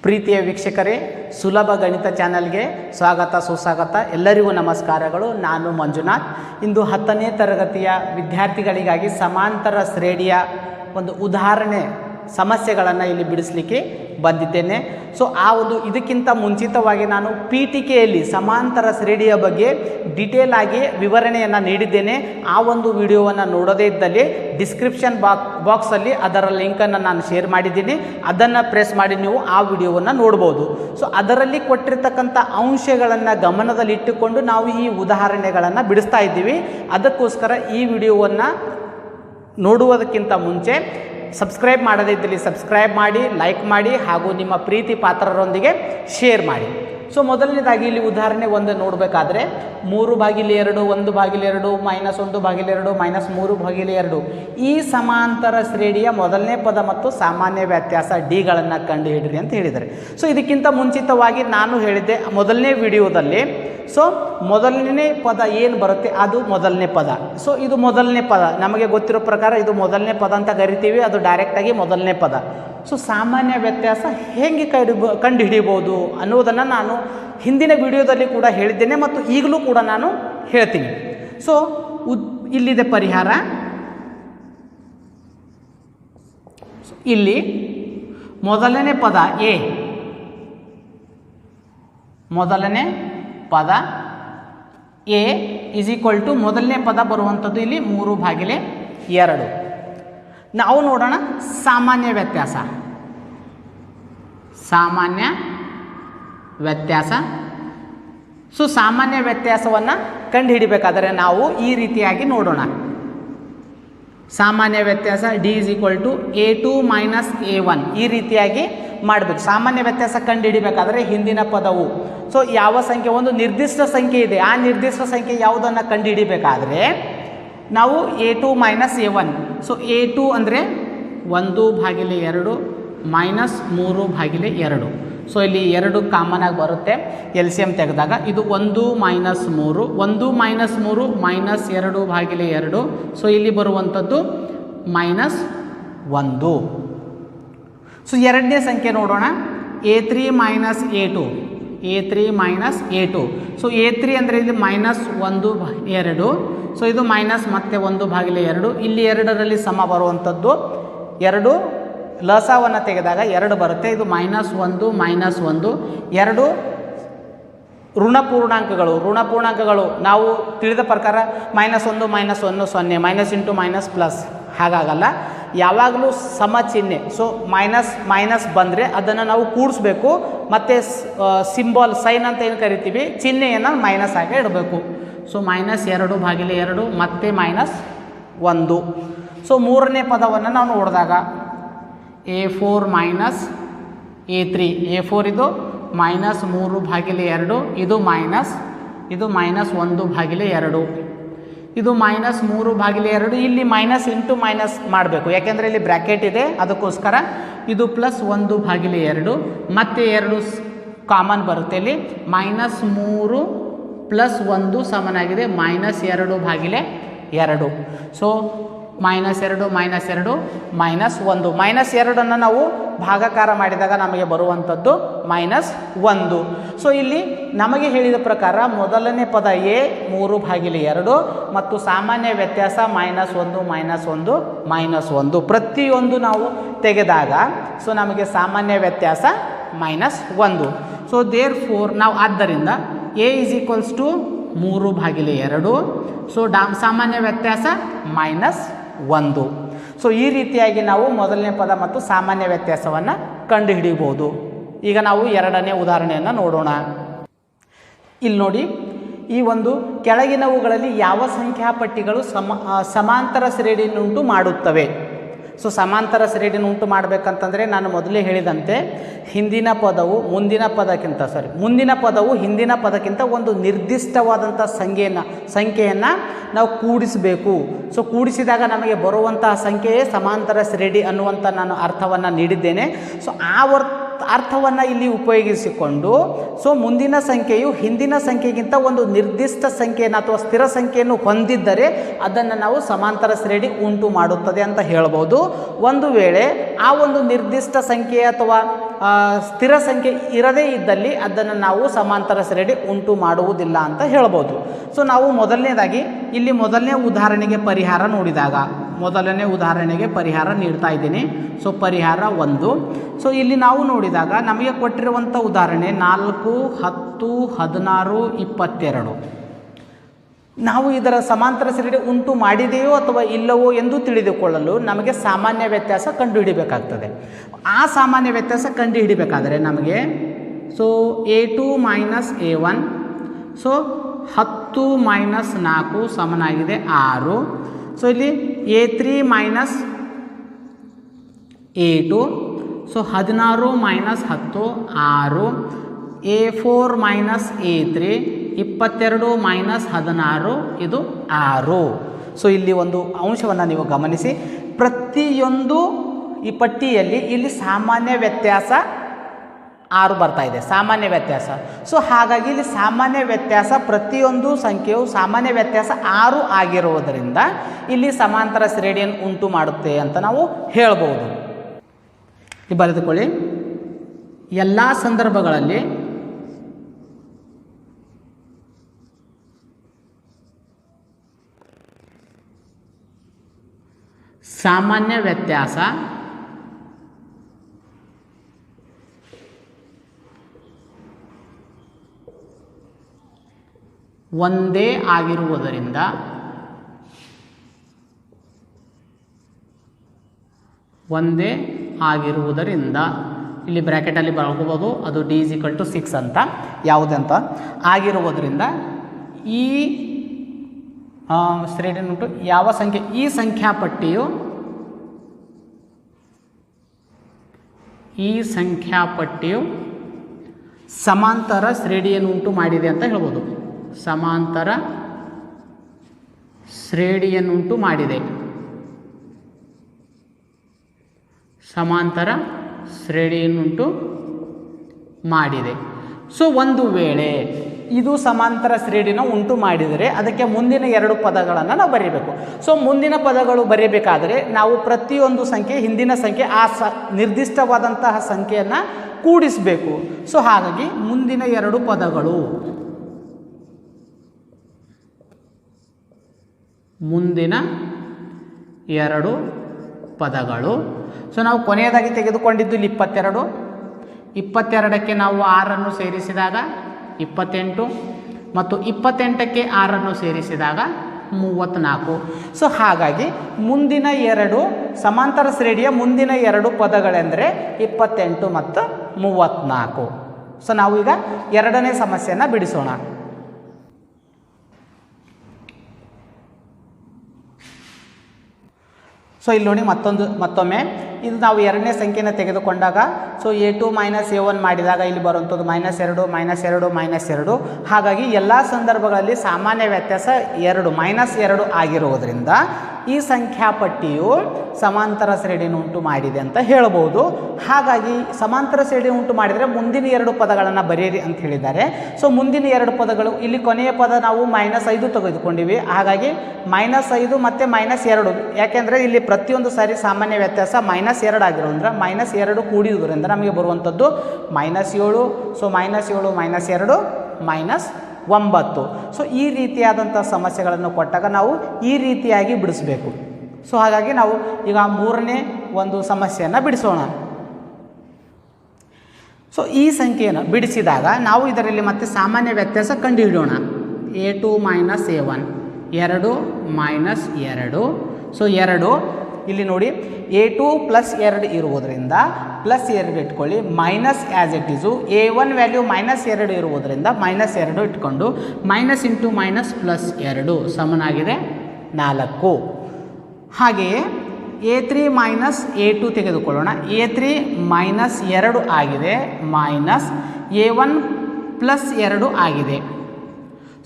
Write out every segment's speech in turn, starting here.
ಪ್ರೀತಿಯ ವೀಕ್ಷಕರೇ, ಸುಲಭ ಗಣಿತ ಚಾನಲ್ಗೆ ಸ್ವಾಗತ ಸುಸ್ವಾಗತ. ಎಲ್ಲರಿಗೂ ನಮಸ್ಕಾರಗಳು. ನಾನು ಮಂಜುನಾಥ್. ಇಂದು 10ನೇ ತರಗತಿಯ ವಿದ್ಯಾರ್ಥಿಗಳಿಗಾಗಿ ಸಮಾಂತರ ಶ್ರೇಣಿಯ ಒಂದು ಉದಾಹರಣೆ ಸಮಸ್ಯೆಗಳನ್ನು ಇಲ್ಲಿ ಬಿಡಿಸಲಿಕ್ಕೆ ಬಂದಿದ್ದೇನೆ. ಇದಕ್ಕಿಂತ ಮುಂಚಿತವಾಗಿ ನಾನು ಪೀಠಿಕೆಯಲ್ಲಿ ಸಮಾಂತರ ಶ್ರೇಣಿಯ ಬಗ್ಗೆ ಡಿಟೇಲ್ ಆಗಿ ವಿವರಣೆಯನ್ನು ನೀಡಿದ್ದೇನೆ. ಆ ಒಂದು ವಿಡಿಯೋವನ್ನು ನೋಡದೇ ಇದ್ದಲ್ಲಿ ಡಿಸ್ಕ್ರಿಪ್ಷನ್ ಬಾಕ್ಸಲ್ಲಿ ಅದರ ಲಿಂಕನ್ನು ನಾನು ಶೇರ್ ಮಾಡಿದ್ದೀನಿ. ಅದನ್ನು ಪ್ರೆಸ್ ಮಾಡಿ ನೀವು ಆ ವಿಡಿಯೋವನ್ನು ನೋಡ್ಬೋದು. ಅದರಲ್ಲಿ ಕೊಟ್ಟಿರ್ತಕ್ಕಂಥ ಅಂಶಗಳನ್ನು ಗಮನದಲ್ಲಿಟ್ಟುಕೊಂಡು ನಾವು ಈ ಉದಾಹರಣೆಗಳನ್ನು ಬಿಡಿಸ್ತಾ ಇದ್ದೀವಿ. ಅದಕ್ಕೋಸ್ಕರ ಈ ವಿಡಿಯೋವನ್ನು ನೋಡುವುದಕ್ಕಿಂತ ಮುಂಚೆ ಸಬ್ಸ್ಕ್ರೈಬ್ ಮಾಡದೇ ಇದ್ದಲ್ಲಿ ಸಬ್ಸ್ಕ್ರೈಬ್ ಮಾಡಿ, ಲೈಕ್ ಮಾಡಿ ಹಾಗೂ ನಿಮ್ಮ ಪ್ರೀತಿ ಪಾತ್ರರೊಂದಿಗೆ ಶೇರ್ ಮಾಡಿ. ಮೊದಲನೇದಾಗಿ ಇಲ್ಲಿ ಉದಾಹರಣೆ 1 ನೋಡಬೇಕಾದ್ರೆ 3/2 1/2 -1/2 -3/2 ಈ ಸಮಾಂತರ ಶ್ರೇಣಿಯ ಮೊದಲನೇ ಪದ ಮತ್ತು ಸಾಮಾನ್ಯ ವ್ಯತ್ಯಾಸ ಡಿಗಳನ್ನು ಕಂಡುಹಿಡಿರಿ ಅಂತ ಹೇಳಿದ್ದಾರೆ. ಇದಕ್ಕಿಂತ ಮುಂಚಿತವಾಗಿ ನಾನು ಹೇಳಿದ್ದೆ ಮೊದಲನೇ ವಿಡಿಯೋದಲ್ಲಿ ಮೊದಲನೇ ಪದ ಏನು ಬರುತ್ತೆ ಅದು ಮೊದಲನೇ ಪದ. ಇದು ಮೊದಲನೇ ಪದ, ನಮಗೆ ಗೊತ್ತಿರೋ ಪ್ರಕಾರ ಇದು ಮೊದಲನೇ ಪದ ಅಂತ ಕರಿತೀವಿ. ಅದು ಡೈರೆಕ್ಟಾಗಿ ಮೊದಲನೇ ಪದ. ಸಾಮಾನ್ಯ ವ್ಯತ್ಯಾಸ ಹೇಗೆ ಕಂಡುಹಿಡಿಯಬಹುದು ಅನ್ನೋದನ್ನು ನಾನು ಹಿಂದಿನ ವಿಡಿಯೋದಲ್ಲಿ ಕೂಡ ಹೇಳಿದ್ದೇನೆ ಮತ್ತು ಈಗಲೂ ಕೂಡ ನಾನು ಹೇಳ್ತೀನಿ. ಇಲ್ಲಿದೆ ಪರಿಹಾರ. ಇಲ್ಲಿ ಮೊದಲನೇ ಪದ ಎ, ಮೊದಲನೇ ಪದ ಎ = ಮೊದಲನೇ ಪದ ಬರುವಂಥದ್ದು ಇಲ್ಲಿ 3/2. ನಾವು ನೋಡೋಣ ಸಾಮಾನ್ಯ ವ್ಯತ್ಯಾಸ. ಸಾಮಾನ್ಯ ವ್ಯತ್ಯಾಸ ಸಾಮಾನ್ಯ ವ್ಯತ್ಯಾಸವನ್ನು ಕಂಡುಹಿಡಿಬೇಕಾದರೆ ನಾವು ಈ ರೀತಿಯಾಗಿ ನೋಡೋಣ. ಸಾಮಾನ್ಯ ವ್ಯತ್ಯಾಸ ಡಿ = A2 - A1 ಈ ರೀತಿಯಾಗಿ ಮಾಡಬೇಕು. ಸಾಮಾನ್ಯ ವ್ಯತ್ಯಾಸ ಕಂಡುಹಿಡಿಬೇಕಾದರೆ ಹಿಂದಿನ ಪದವು ಯಾವ ಸಂಖ್ಯೆ, ಒಂದು ನಿರ್ದಿಷ್ಟ ಸಂಖ್ಯೆ ಇದೆ, ಆ ನಿರ್ದಿಷ್ಟ ಸಂಖ್ಯೆ ಯಾವುದನ್ನು ಕಂಡುಹಿಡಿಬೇಕಾದ್ರೆ ನಾವು A2 - A1. A2 ಅಂದರೆ 1/2 -3/2. ಇಲ್ಲಿ 2 ಕಾಮನ್ ಆಗಿ ಬರುತ್ತೆ. LCM ತೆಗೆದಾಗ ಇದು 1 - 3 1 - 3 -2/2. ಇಲ್ಲಿ ಬರುವಂಥದ್ದು -1. ಎರಡನೇ ಸಂಖ್ಯೆ ನೋಡೋಣ. A3 - A2. A3 - A2. A3 ಅಂದರೆ ಇಲ್ಲಿ -1/2. ಇದು ಮೈನಸ್ ಮತ್ತೆ 1/2. ಇಲ್ಲಿ 2ರಲ್ಲಿ ಸಮ ಬರುವಂಥದ್ದು 2 ಲಸವನ್ನು ತೆಗೆದಾಗ 2 ಬರುತ್ತೆ. ಇದು -1 -1. 2 ಋಣಪೂರ್ಣಾಂಕಗಳು ನಾವು ತಿಳಿದ ಪ್ರಕಾರ -1 -1 0, ಮೈನಸ್ ಇಂಟು ಮೈನಸ್ ಪ್ಲಸ್ ಹಾಗಾಗಲ್ಲ. ಯಾವಾಗಲೂ ಸಮ ಚಿಹ್ನೆ ಮೈನಸ್ ಬಂದರೆ ಅದನ್ನು ನಾವು ಕೂಡಿಸ್ಬೇಕು. ಮತ್ತು ಸಿಂಬಾಲ್ ಸೈನ್ ಅಂತ ಏನು ಕರಿತೀವಿ, ಚಿಹ್ನೆಯನ್ನು ಮೈನಸ್ ಆಗಿ ಇಡಬೇಕು. -2/2 ಮತ್ತೆ -1. ಮೂರನೇ ಪದವನ್ನು ನಾವು ನೋಡಿದಾಗ A4 - A3. A4 ಇದು -3/2. ಇದು -1/2. ಇದು -3/2. ಇಲ್ಲಿ ಮೈನಸ್ ಇಂಟು ಮೈನಸ್ ಮಾಡಬೇಕು, ಯಾಕೆಂದರೆ ಇಲ್ಲಿ ಬ್ರ್ಯಾಕೆಟ್ ಇದೆ, ಅದಕ್ಕೋಸ್ಕರ ಇದು +1/2. ಮತ್ತೆ 2 ಕಾಮನ್ ಬರುತ್ತೆ. ಇಲ್ಲಿ -3 + 1 ಸಮನಾಗಿದೆ -2/2. -2 -2 -1. -2 ನಾವು ಭಾಗಾಕಾರ ಮಾಡಿದಾಗ ನಮಗೆ ಬರುವಂಥದ್ದು -1. ಇಲ್ಲಿ ನಮಗೆ ಹೇಳಿದ ಪ್ರಕಾರ ಮೊದಲನೇ ಪದ A 3/2 ಮತ್ತು ಸಾಮಾನ್ಯ ವ್ಯತ್ಯಾಸ -1 -1 ಪ್ರತಿಯೊಂದು ನಾವು ತೆಗೆದಾಗ ನಮಗೆ ಸಾಮಾನ್ಯ ವ್ಯತ್ಯಾಸ -1. ದೇರ್ಫೋರ್ ನಾವು ಆದ್ದರಿಂದ A = 3/2. ಸಾಮಾನ್ಯ ವ್ಯತ್ಯಾಸ -1. ಈ ರೀತಿಯಾಗಿ ನಾವು ಮೊದಲನೇ ಪದ ಮತ್ತು ಸಾಮಾನ್ಯ ವ್ಯತ್ಯಾಸವನ್ನು ಕಂಡುಹಿಡಿಯಬಹುದು. ಈಗ ನಾವು ಎರಡನೇ ಉದಾಹರಣೆಯನ್ನು ನೋಡೋಣ. ಇಲ್ಲಿ ನೋಡಿ, ಈ ಒಂದು ಕೆಳಗಿನವುಗಳಲ್ಲಿ ಯಾವ ಸಂಖ್ಯಾಪಟ್ಟಿಗಳು ಸಮಾಂತರ ಶ್ರೇಣಿಯನ್ನುಂಟು ಮಾಡುತ್ತವೆ? ಸಮಾಂತರ ಶ್ರೇಣಿಯನ್ನು ಉಂಟು ಮಾಡಬೇಕಂತಂದರೆ ನಾನು ಮೊದಲೇ ಹೇಳಿದಂತೆ ಮುಂದಿನ ಪದವು ಹಿಂದಿನ ಪದಕ್ಕಿಂತ ಒಂದು ನಿರ್ದಿಷ್ಟವಾದಂಥ ಸಂಖ್ಯೆಯನ್ನು ನಾವು ಕೂಡಿಸಬೇಕು. ಕೂಡಿಸಿದಾಗ ನಮಗೆ ಬರುವಂತಹ ಸಂಖ್ಯೆಯೇ ಸಮಾಂತರ ಶ್ರೇಣಿ ಅನ್ನುವಂಥ ನಾನು ಅರ್ಥವನ್ನು ನೀಡಿದ್ದೇನೆ. ಆ ಅರ್ಥವನ್ನು ಇಲ್ಲಿ ಉಪಯೋಗಿಸಿಕೊಂಡು ಮುಂದಿನ ಸಂಖ್ಯೆಯು ಹಿಂದಿನ ಸಂಖ್ಯೆಗಿಂತ ಒಂದು ನಿರ್ದಿಷ್ಟ ಸಂಖ್ಯೆಯನ್ನು ಅಥವಾ ಸ್ಥಿರ ಸಂಖ್ಯೆಯನ್ನು ಹೊಂದಿದ್ದರೆ ಅದನ್ನು ನಾವು ಸಮಾಂತರ ಶ್ರೇಣಿ ಉಂಟು ಮಾಡುತ್ತದೆ ಅಂತ ಹೇಳ್ಬೋದು. ಒಂದು ವೇಳೆ ಆ ಒಂದು ನಿರ್ದಿಷ್ಟ ಸಂಖ್ಯೆ ಅಥವಾ ಸ್ಥಿರ ಸಂಖ್ಯೆ ಇರದೇ ಇದ್ದಲ್ಲಿ ಅದನ್ನು ನಾವು ಸಮಾಂತರ ಶ್ರೇಣಿ ಉಂಟು ಮಾಡುವುದಿಲ್ಲ ಅಂತ ಹೇಳ್ಬೋದು. ಸೊ ನಾವು ಮೊದಲನೇದಾಗಿ ಇಲ್ಲಿ ಮೊದಲನೇ ಉದಾಹರಣೆಗೆ ಪರಿಹಾರ ನೋಡಿದಾಗ ಮೊದಲನೇ ಉದಾಹರಣೆಗೆ ಪರಿಹಾರ ನೀಡ್ತಾ ಇದ್ದೀನಿ. ಸೊ ಪರಿಹಾರ 1. ಸೊ ಇಲ್ಲಿ ನಾವು ನೋಡಿದಾಗ ನಮಗೆ ಕೊಟ್ಟಿರುವಂಥ ಉದಾಹರಣೆ 4, 10, 16, 22. ನಾವು ಇದರ ಸಮಾಂತರ ಶ್ರೇಣಿ ಉಂಟು ಮಾಡಿದೆಯೋ ಅಥವಾ ಇಲ್ಲವೋ ಎಂದು ತಿಳಿದುಕೊಳ್ಳಲು ನಮಗೆ ಸಾಮಾನ್ಯ ವ್ಯತ್ಯಾಸ ಕಂಡುಹಿಡಿಬೇಕಾಗ್ತದೆ. ಆ ಸಾಮಾನ್ಯ ವ್ಯತ್ಯಾಸ ಕಂಡುಹಿಡಿಬೇಕಾದರೆ ನಮಗೆ A2 - A1 10 - 4 ಸಮನಾಗಿದೆ 6. ಸೊ ಇಲ್ಲಿ A3 - A2 16 - 10 6. A4 - A3 22 - 16 ಇದು 6. ಸೊ ಇಲ್ಲಿ ಒಂದು ಅಂಶವನ್ನು ನೀವು ಗಮನಿಸಿ, ಪ್ರತಿಯೊಂದು ಈ ಪಟ್ಟಿಯಲ್ಲಿ ಇಲ್ಲಿ ಸಾಮಾನ್ಯ ವ್ಯತ್ಯಾಸ 6 ಬರ್ತಾ ಇದೆ, ಸಾಮಾನ್ಯ ವ್ಯತ್ಯಾಸ. ಸೊ ಹಾಗಾಗಿ ಇಲ್ಲಿ ಸಾಮಾನ್ಯ ವ್ಯತ್ಯಾಸ ಪ್ರತಿಯೊಂದು ಸಂಖ್ಯೆಯು ಸಾಮಾನ್ಯ ವ್ಯತ್ಯಾಸ 6 ಆಗಿರುವುದರಿಂದ ಇಲ್ಲಿ ಸಮಾಂತರ ಶ್ರೇಣಿಯನ್ನು ಉಂಟು ಮಾಡುತ್ತೆ ಅಂತ ನಾವು ಹೇಳ್ಬೋದು. ಬರೆದುಕೊಳ್ಳಿ, ಎಲ್ಲ ಸಂದರ್ಭಗಳಲ್ಲಿ ಸಾಮಾನ್ಯ ವ್ಯತ್ಯಾಸ ಒಂದೇ ಆಗಿರುವುದರಿಂದ ಇಲ್ಲಿ ಬ್ರ್ಯಾಕೆಟಲ್ಲಿ ಬರ್ಕೋಬೋದು, ಅದು D = 6 ಅಂತ ಯಾವುದಂತ ಆಗಿರುವುದರಿಂದ ಈ ಶ್ರೇಣಿ ಉಂಟು ಯಾವ ಸಂಖ್ಯೆ ಈ ಸಂಖ್ಯಾಪಟ್ಟಿಯು ಸಮಾಂತರ ಶ್ರೇಣಿಯನ್ನು ಉಂಟು ಮಾಡಿದೆ ಅಂತ ಹೇಳ್ಬೋದು. ಸಮಾಂತರ ಶ್ರೇಣಿಯನ್ನುಂಟು ಮಾಡಿದೆ. ಸೊ ಒಂದು ವೇಳೆ ಇದು ಸಮಾಂತರ ಶ್ರೇಣಿನ ಉಂಟು ಮಾಡಿದರೆ ಅದಕ್ಕೆ ಮುಂದಿನ 2 ಪದಗಳನ್ನು ನಾವು ಬರೀಬೇಕು. ಸೊ ಮುಂದಿನ ಪದಗಳು ಬರೀಬೇಕಾದರೆ ನಾವು ಪ್ರತಿಯೊಂದು ಸಂಖ್ಯೆ ಹಿಂದಿನ ಸಂಖ್ಯೆ ಆ ನಿರ್ದಿಷ್ಟವಾದಂತಹ ಸಂಖ್ಯೆಯನ್ನು ಕೂಡಿಸಬೇಕು. ಸೊ ಹಾಗಾಗಿ ಮುಂದಿನ 2 ಪದಗಳು ಸೊ ನಾವು ಕೊನೆಯದಾಗಿ ತೆಗೆದುಕೊಂಡಿದ್ದು ಇಲ್ಲಿ 22. 22ಕ್ಕೆ ನಾವು 6 ಸೇರಿಸಿದಾಗ 28 ಮತ್ತು 28ಕ್ಕೆ 6 ಸೇರಿಸಿದಾಗ 34. ಸೊ ಹಾಗಾಗಿ ಮುಂದಿನ 2 ಸಮಾಂತರ ಶ್ರೇಣಿಯ ಮುಂದಿನ 2 ಪದಗಳೆಂದರೆ 28 ಮತ್ತು 34. ಸೊ ನಾವು ಈಗ 2ನೇ ಸಮಸ್ಯೆಯನ್ನು ಬಿಡಿಸೋಣ. ಸೊ ಇಲ್ಲಿ ನೋಡಿ ಮತ್ತೊಮ್ಮೆ ಇದು ನಾವು 2ನೇ ಸಂಖ್ಯೆಯನ್ನು ತೆಗೆದುಕೊಂಡಾಗ A2 - A1 ಮಾಡಿದಾಗ ಇಲ್ಲಿ ಬರುವಂಥದ್ದು -2 -2 -2. ಹಾಗಾಗಿ ಎಲ್ಲ ಸಂದರ್ಭಗಳಲ್ಲಿ ಸಾಮಾನ್ಯ ವ್ಯತ್ಯಾಸ 2 -2 ಆಗಿರುವುದರಿಂದ ಈ ಸಂಖ್ಯಾಪಟ್ಟಿಯು ಸಮಾಂತರ ಶ್ರೇಣಿಯನ್ನು ಉಂಟು ಮಾಡಿದೆ ಅಂತ ಹೇಳ್ಬೋದು. ಹಾಗಾಗಿ ಸಮಾಂತರ ಶ್ರೇಣಿ ಉಂಟು ಮಾಡಿದರೆ ಮುಂದಿನ 2 ಪದಗಳನ್ನು ಬರೆಯಿರಿ ಅಂತ ಹೇಳಿದ್ದಾರೆ. ಸೊ ಮುಂದಿನ 2 ಪದಗಳು ಇಲ್ಲಿ ಕೊನೆಯ ಪದ ನಾವು -5 ತೆಗೆದುಕೊಂಡಿವಿ. ಹಾಗಾಗಿ -5 ಮತ್ತು -2, ಯಾಕೆಂದರೆ ಇಲ್ಲಿ ಪ್ರತಿಯೊಂದು ಸಾರಿ ಸಾಮಾನ್ಯ ವ್ಯತ್ಯಾಸ -2 ಆಗಿರೋದ್ರಿಂದ -2 ಕೂಡಿಯುವುದರಿಂದ ನಮಗೆ ಬರುವಂಥದ್ದು -7. ಸೊ -7 -2 -9. ಸೊ ಈ ರೀತಿಯಾದಂಥ ಸಮಸ್ಯೆಗಳನ್ನು ಕೊಟ್ಟಾಗ ನಾವು ಈ ರೀತಿಯಾಗಿ ಬಿಡಿಸಬೇಕು. ಸೊ ಹಾಗಾಗಿ ನಾವು ಈಗ 3ನೇ ಒಂದು ಸಮಸ್ಯೆಯನ್ನು ಬಿಡಿಸೋಣ. ಸೊ ಈ ಸಂಖ್ಯೆಯನ್ನು ಬಿಡಿಸಿದಾಗ ನಾವು ಇದರಲ್ಲಿ ಮತ್ತೆ ಸಾಮಾನ್ಯ ವ್ಯತ್ಯಾಸ ಕಂಡುಹಿಡಿಯೋಣ. A2 - A1 2 -2. ಸೊ 2 ಇಲ್ಲಿ ನೋಡಿ A2 +2 ಇರುವುದರಿಂದ +2 ಇಟ್ಕೊಳ್ಳಿ, minus as it Yesu A1 value -2 ಇರುವುದರಿಂದ -2 ಇಟ್ಕೊಂಡು ಮೈನಸ್ ಇಂಟು ಮೈನಸ್ +2 ಸಮನಾಗಿದೆ 4. ಹಾಗೆಯೇ A3 - A2 ತೆಗೆದುಕೊಳ್ಳೋಣ. A3 -2 ಆಗಿದೆ, A1 +2 ಆಗಿದೆ.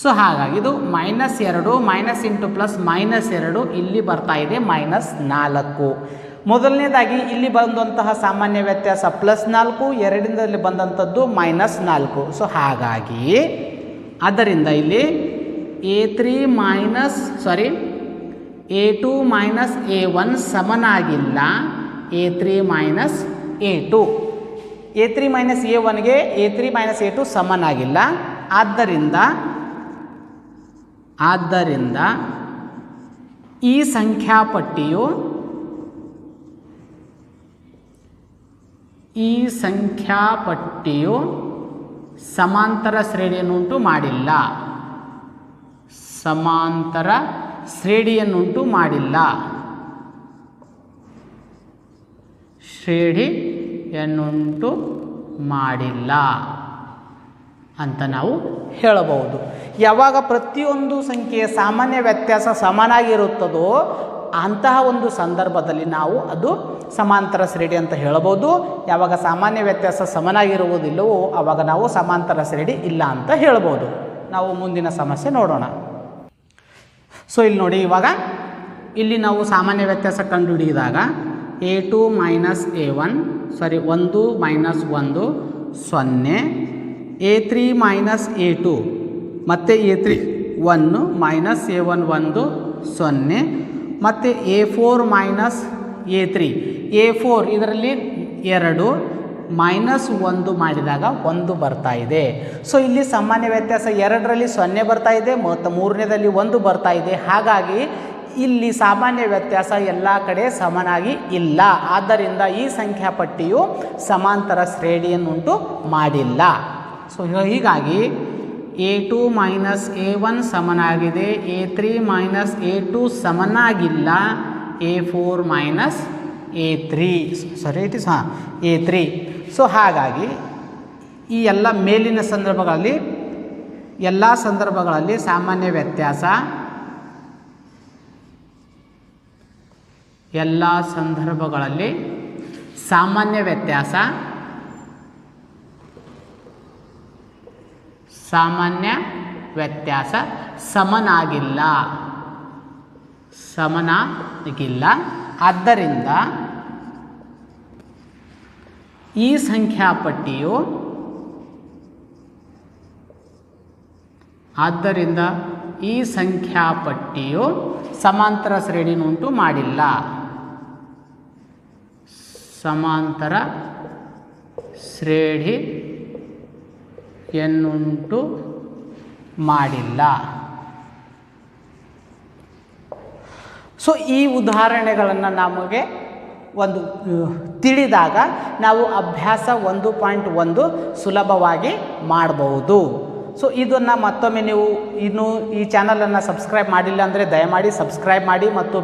ಸೊ ಹಾಗಾಗಿ ಇದು -2 ಮೈನಸ್ ಇಂಟು ಪ್ಲಸ್ -2 ಇಲ್ಲಿ ಬರ್ತಾ ಇದೆ -4. ಮೊದಲನೇದಾಗಿ ಇಲ್ಲಿ ಬಂದಂತಹ ಸಾಮಾನ್ಯ ವ್ಯತ್ಯಾಸ +4, ಎರಡರಿಂದಲ್ಲಿ ಬಂದಂಥದ್ದು -4. ಸೊ ಹಾಗಾಗಿ ಆದ್ದರಿಂದ ಇಲ್ಲಿ A2 - A1 ಸಮನಾಗಿಲ್ಲ A3 - A2. A3 minus A1ಗೆ A3 minus A2 ಸಮನಾಗಿಲ್ಲ. ಆದ್ದರಿಂದ ಈ ಸಂಖ್ಯಾಪಟ್ಟಿಯು ಸಮಾಂತರ ಶ್ರೇಣಿಯನ್ನುಂಟು ಮಾಡಿಲ್ಲ. ಶ್ರೇಣಿಯನ್ನುಂಟು ಮಾಡಿಲ್ಲ ಅಂತ ನಾವು ಹೇಳಬಹುದು. ಯಾವಾಗ ಪ್ರತಿಯೊಂದು ಸಂಖ್ಯೆಯ ಸಾಮಾನ್ಯ ವ್ಯತ್ಯಾಸ ಸಮನಾಗಿರುತ್ತದೋ ಅಂತಹ ಒಂದು ಸಂದರ್ಭದಲ್ಲಿ ನಾವು ಅದು ಸಮಾಂತರ ಶ್ರೇಣಿ ಅಂತ ಹೇಳಬಹುದು. ಯಾವಾಗ ಸಾಮಾನ್ಯ ವ್ಯತ್ಯಾಸ ಸಮನಾಗಿರುವುದಿಲ್ಲವೋ ಆವಾಗ ನಾವು ಸಮಾಂತರ ಶ್ರೇಣಿ ಇಲ್ಲ ಅಂತ ಹೇಳ್ಬೋದು. ನಾವು ಮುಂದಿನ ಸಮಸ್ಯೆ ನೋಡೋಣ. ಸೊ ಇಲ್ಲಿ ನೋಡಿ, ಇವಾಗ ಇಲ್ಲಿ ನಾವು ಸಾಮಾನ್ಯ ವ್ಯತ್ಯಾಸ ಕಂಡುಹಿಡಿದಾಗ A2 minus A1 1 minus 1 0, A3 minus A2 ಮತ್ತು A3 1 ಮೈನಸ್ A1 1 0 ಮತ್ತು A4 ಮೈನಸ್ A3 A4 ಇದರಲ್ಲಿ 2 ಮೈನಸ್ 1 ಮಾಡಿದಾಗ 1 ಬರ್ತಾ ಇದೆ. ಸೊ ಇಲ್ಲಿ ಸಾಮಾನ್ಯ ವ್ಯತ್ಯಾಸ 2ರಲ್ಲಿ 0 ಬರ್ತಾ ಇದೆ ಮತ್ತು 3ನೇದಲ್ಲಿ 1 ಬರ್ತಾ ಇದೆ. ಹಾಗಾಗಿ ಇಲ್ಲಿ ಸಾಮಾನ್ಯ ವ್ಯತ್ಯಾಸ ಎಲ್ಲ ಕಡೆ ಸಮನಾಗಿ ಇಲ್ಲ. ಆದ್ದರಿಂದ ಈ ಸಂಖ್ಯಾಪಟ್ಟಿಯು ಸಮಾಂತರ ಶ್ರೇಣಿಯನ್ನುಂಟು ಮಾಡಿಲ್ಲ. ಸೊ ಹೀಗಾಗಿ A2 ಮೈನಸ್ A1 ಸಮನಾಗಿದೆ, A3 minus A2 ಸಮನಾಗಿಲ್ಲ, A4 minus A3 A3. So ಹಾಗಾಗಿ ಈ ಎಲ್ಲ ಮೇಲಿನ ಸಂದರ್ಭಗಳಲ್ಲಿ ಸಾಮಾನ್ಯ ವ್ಯತ್ಯಾಸ ಸಮನಾಗಿಲ್ಲ. ಆದ್ದರಿಂದ ಈ ಸಂಖ್ಯಾಪಟ್ಟಿಯು ಸಮಾಂತರ ಶ್ರೇಣಿಯನ್ನುಂಟು ಮಾಡಿಲ್ಲ. ಸಮಾಂತರ ಶ್ರೇಣಿಯನ್ನುಂಟು ಮಾಡಿಲ್ಲ. ಸೊ ಈ ಉದಾಹರಣೆಗಳನ್ನು ನಮಗೆ ಒಂದು ತಿಳಿದಾಗ ನಾವು ಅಭ್ಯಾಸ 1.1 ಸುಲಭವಾಗಿ ಮಾಡಬಹುದು. ಸೊ ಇದನ್ನು ಮತ್ತೊಮ್ಮೆ ನೀವು ಇನ್ನೂ ಈ ಚಾನಲನ್ನು ಸಬ್ಸ್ಕ್ರೈಬ್ ಮಾಡಿಲ್ಲ ಅಂದರೆ ದಯಮಾಡಿ ಸಬ್ಸ್ಕ್ರೈಬ್ ಮಾಡಿ ಮತ್ತು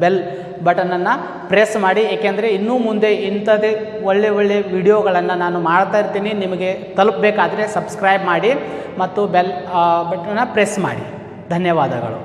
ಬೆಲ್ ಬಟನನ್ನು ಪ್ರೆಸ್ ಮಾಡಿ. ಏಕೆಂದರೆ ಇನ್ನೂ ಮುಂದೆ ಇಂಥದ್ದೇ ಒಳ್ಳೆ ವಿಡಿಯೋಗಳನ್ನು ನಾನು ಮಾಡ್ತಾ ಇರ್ತೀನಿ. ನಿಮಗೆ ತಲುಪಬೇಕಾದ್ರೆ ಸಬ್ಸ್ಕ್ರೈಬ್ ಮಾಡಿ ಮತ್ತು ಬೆಲ್ ಬಟನ್ನ ಪ್ರೆಸ್ ಮಾಡಿ. ಧನ್ಯವಾದಗಳು.